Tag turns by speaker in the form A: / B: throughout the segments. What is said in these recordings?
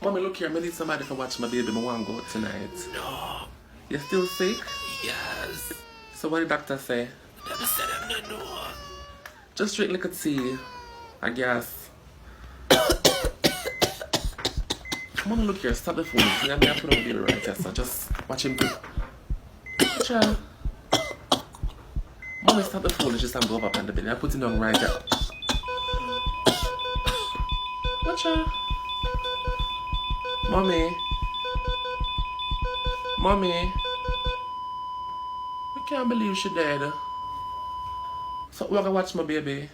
A: Mommy, look here. I need somebody to watch my baby. I want to go out tonight.
B: No.
A: You still sick?
B: Yes.
A: So what did the doctor say?
B: The doctor said I'm not know.
A: Just drink liquor tea. I guess. Mommy, look here. Stop the phone. See, I'm going to put on the baby right here. So just watch him cook. Child. Mommy, stop the phone. Just go up on the belly. I put it on right there. Watch her. Mommy. Mommy. I can't believe she dead. So we're gonna watch my baby.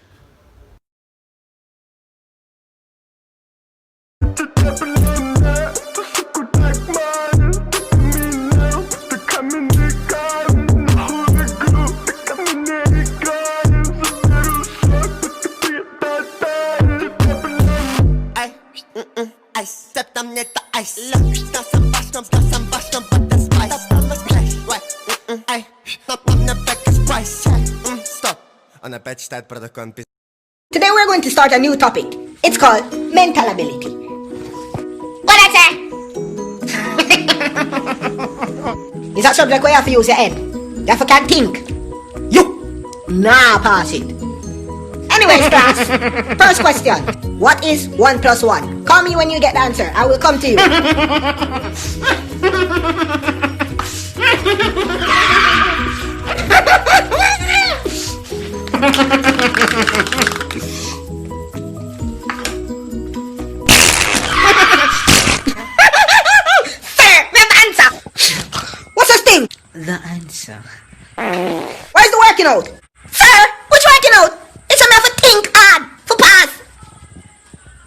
C: Ice, step them net the ice. Got some bash, but the spice. Ay, stop on the back is price. Stop. On a patch that product on.
D: Today we're going to start a new topic. It's called mental ability. What I say? Is that subject where you have to use your head? You have to can't think. You! Nah, pass it. Anyways, class, first question. What is 1 plus 1? Call me when you get the answer. I will come to you. Sir, we have the answer. What's this thing?
E: The answer.
D: Where's the working out? Sir, which working out? It's a matter for think hard, for pass.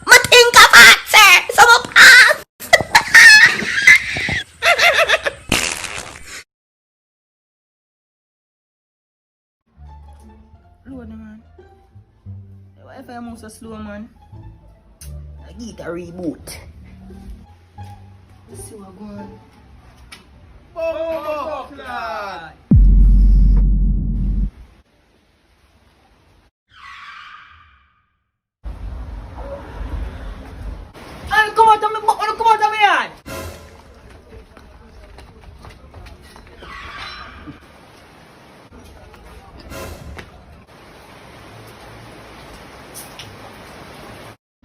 D: Ma think of hard, sir. So for pass.
E: Load man. Why if I move so slow, man? I get a reboot. Let's see what's going on.
B: Oh, lad.
E: Come out of me yard!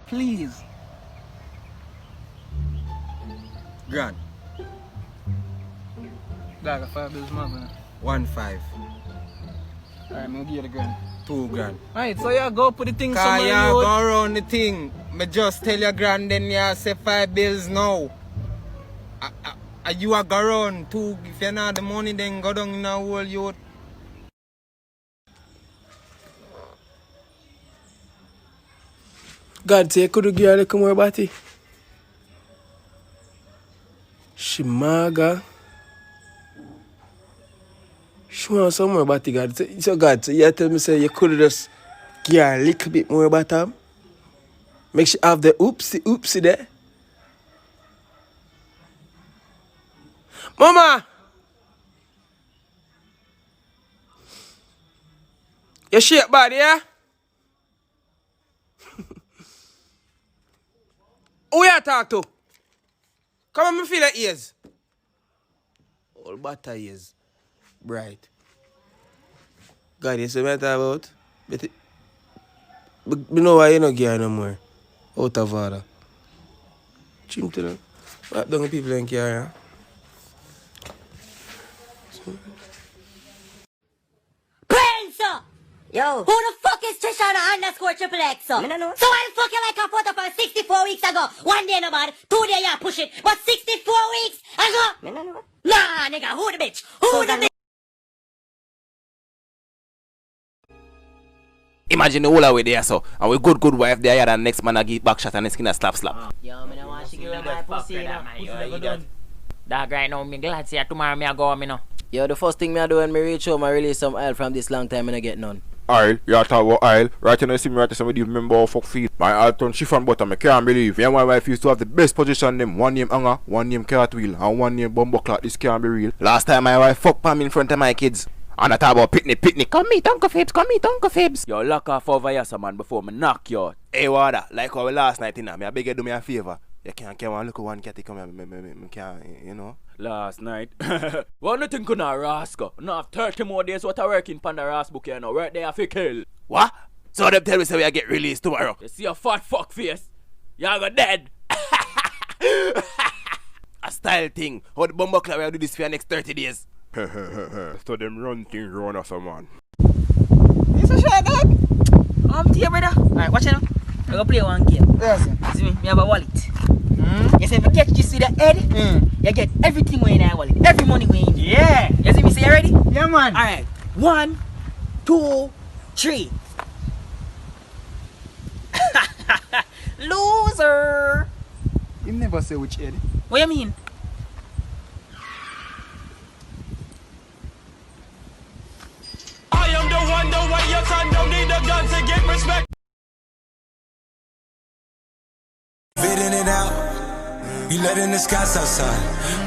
E: Please.
F: Grand.
E: Got 5 bills, man.
F: 1 5.
E: Alright, I'm gonna give you the grand.
F: 2 grand.
E: Alright, so you go put the thing
F: Cause
E: somewhere.
F: you go around the thing. Me just tell you grand then you say 5 bills now. You are go around 2. If you not the money then go down in a whole youth.
B: God say, could you give her a little more body? She maga. She wants some more body, God. So God, so you tell me say you could just give her a little bit more bottom. Make she have the oopsie there. Mama! You shake body, yeah? Who you talk to? Come on, me feel the ears. All butter ears. Bright. God, you see what I talk about? But me know why you don't care no more. Out of order. Chim to them. What don't people don't care, yeah?
G: Prince!
D: Yo.
G: Who the fuck is Trishana underscore triple X?
D: Me no know.
G: So why the fuck you like a photo from 64 weeks ago? 1 day no bad, 2 days you push it, but 64 weeks ago?
D: Me no know.
G: Nah, nigga, who the bitch? Who the bitch?
H: Imagine the whole way there, so. And we good wife there, yeah, and next man I give back shot and the skin a slap.
G: Yo, me no want to give her my pussy, you know.
E: Dog, right now, me glad see tomorrow me I go, me know.
I: Yo, the first thing me I do when me reach home, I release some oil from this long time and I get none.
J: Oil, you talk about oil. Right now you see me right now somebody remember how fuck feel. My oil turn chiffon butter, I can't believe. Yeah, my wife used to have the best position them. One name hanger, one name cartwheel, and one name bumbo clock. This can't be real.
H: Last time my wife fucked Pam in front of my kids. And I talk about picnic. Come meet Uncle Fibs. Yo, lock off over here, some man, before me knock you out. Hey, water, like our last night, me I beg you do me a favor. You can't get one look at one cat come here, me can't, you know.
K: Last night. Well, nothing could not rascal. Now have 30 more days what I work in Panda Ras book here now. Right there, I feel kill.
H: What? So them tell me say we get released tomorrow.
K: You see a fat fuck face? You go dead.
H: A style thing. How the bumbo club will do this for the next 30 days.
J: So them run things round us, man.
E: You so sure, dog? Here, brother. Alright, watch it now. I'm gonna play one game. Yes. See me? Me have a wallet. You see, if you catch this with the head, you get everything when in that wallet. Every money when in. Yeah. You see me? Say you ready? Yeah, man. Alright. 1, 2, 3. Loser.
F: You never say which head.
E: What you mean?
C: I am the one, the way your son don't need a gun to get respect. Fitting it out. We letting the scouts outside.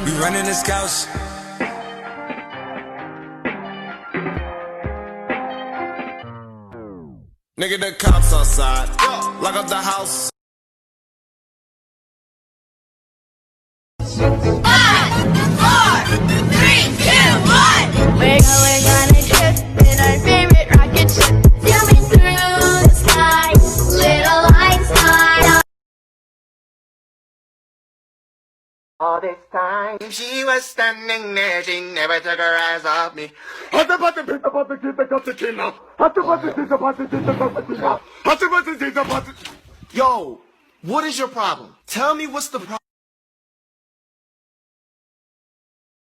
C: We running the scouts. Nigga, the cops outside. Lock up the house.
G: 5, 4, 3, 2, 1. We're going on a trip in our favorite rocket ship, zooming through the sky. Little lights on.
C: All this time she was standing there, she never took her eyes off me. Yo, what is your problem? Tell me what's the problem.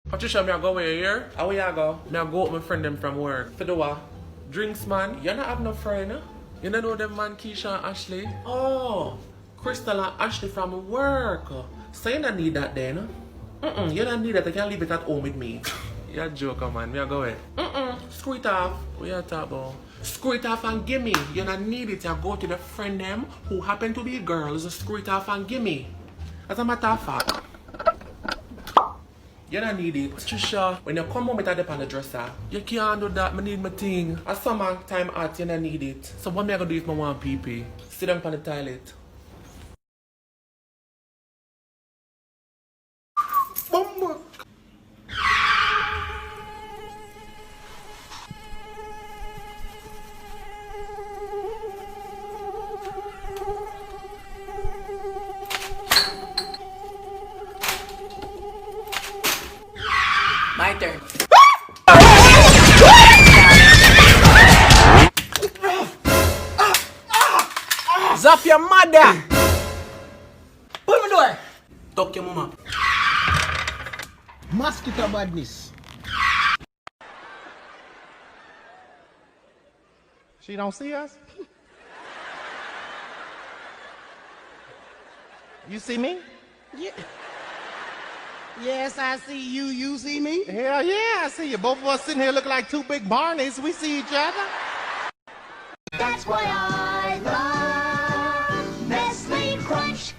A: Patricia, me I go where here? How where you go? Me I go with my friend them from work. For the what? Drinks, man. You not have no friend, eh? You don't know them man Keisha and Ashley? Oh, Crystal and Ashley from work. So you don't need that then, no? You don't need that. You can leave it at home with me. You're a joker, man. Me I go where? Screw it off. What you talk about? Screw it off and gimme. You don't need it. You go to the friend them who happen to be girls. Screw it off and gimme. As a matter of fact. You don't need it. Trisha, when you come home with a dip on the dresser, you can't do that. I need my thing. At summer time hot, you don't need it. So what me I gonna do if I want pee-pee? Sit down on the toilet. Bumbo.
E: My turn. Zap your mother! Open my door! Talk your mama.
F: Mosquito badness.
H: She don't see us? You see me?
F: Yeah. Yes, I see you. You see me?
H: Hell yeah, I see you. Both of us sitting here looking like two big Barneys. We see each other.
G: That's why I love Nestle Crunch.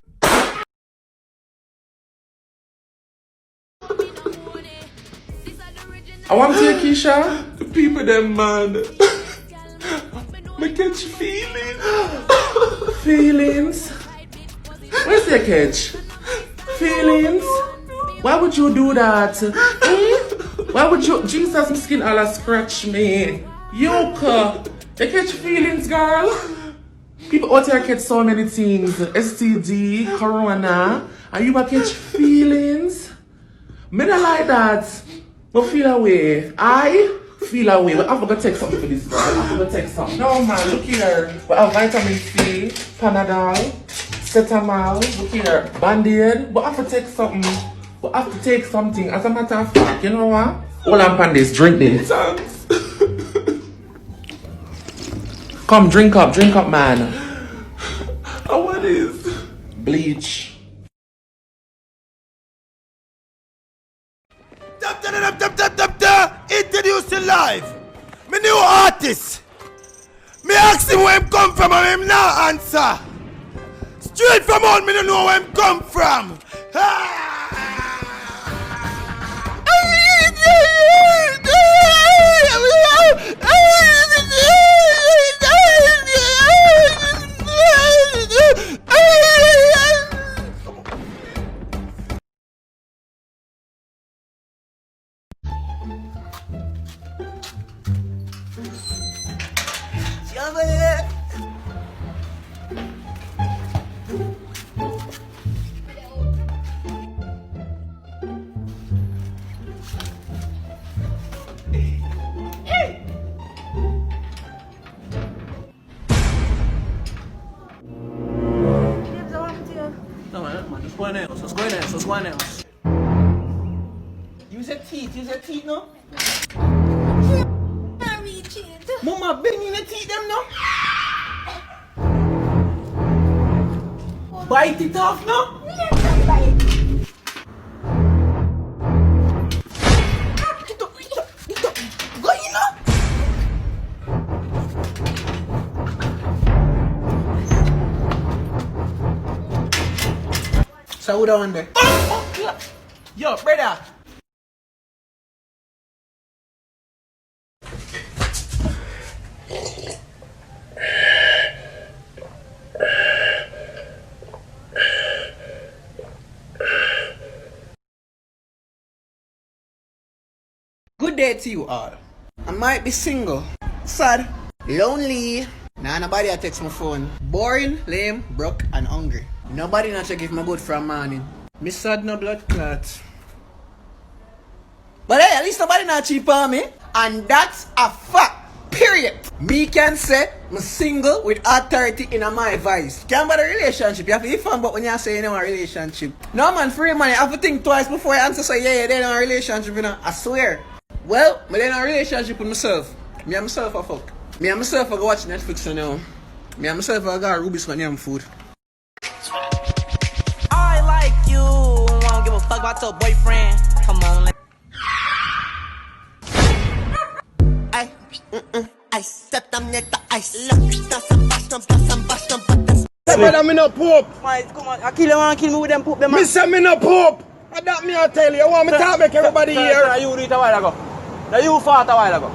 A: I want to see Keisha. The people them man. I catch feelings. Feelings? Where's the catch? Feelings? Why would you do that? Why would you? Jesus, my skin all scratch me. Yoka, you catch feelings, girl. People out here catch so many things. STD, Corona, and you will catch feelings. Me not like that. But feel away. I feel away. But I'm gonna take something for this girl. I'm gonna take something. No man, look here. We have vitamin C, Panadol, Cetamol, look here, Band-Aid. But I have to take something. But I have to take something. As a matter of fact, you know what? Hold on, Pandis, drink this. Thanks. Come, drink up, man. Oh, what is? Bleach.
C: Introducing live. My new artist. Me ask him where him come from and him now answer. Straight from home, me don't know where him come from.
E: man. Just go in there. Just go in there. Just go in there. Use your teeth, no? Mama, bend in the teeth, them, no? Bite it off, no? Go in, no? So who down there? Yo, brother. Good day to you all. I might be single, sad, lonely. Nah, nobody a text my phone. Boring, lame, broke, and hungry. Nobody not to give me good from morning. Me sad no blood clot. But hey, at least nobody not cheap on me. And that's a fact. Period. Me can say I'm single with authority in my voice. Can't about a relationship. You have to be fun, but when you say you know a relationship. No man, free money. I have to think twice before I answer say yeah, they're in a relationship, you know. I swear. Well, I'm in a relationship with myself. Me and myself a fuck. Me and myself I go watch Netflix now. Me and myself I got Ruby's for damn food.
L: I like you. I don't give a fuck about your boyfriend. Come on.
C: I stepped on the ice. Look, that's some basham, but that's.
F: Say me no poop.
L: Come on, I kill me with them poop.
F: Me say me no poop. That me I tell you. You want me to talk make everybody hear?
L: You did it a while ago. Now you fought a while ago.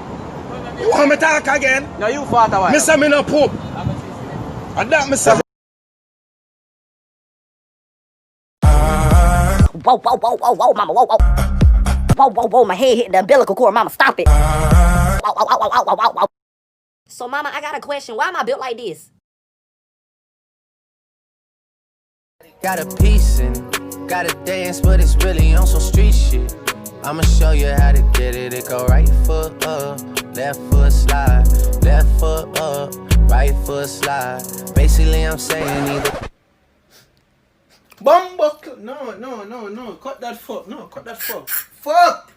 F: You want me to talk again?
L: Now you fought a while ago.
F: Me say me no poop. That me say.
D: Whoa, mama, whoa, my head hit the umbilical cord, mama, stop it. Whoa. So, mama, I got a question. Why am I built like this?
M: Got a piece and gotta dance, but it's really on some street shit. I'ma show you how to get it. It go right foot up, left foot slide, left foot up, right foot slide. Basically, I'm saying either.
E: Bumbuckle. No. Cut that fuck. No, cut that fuck. Fuck.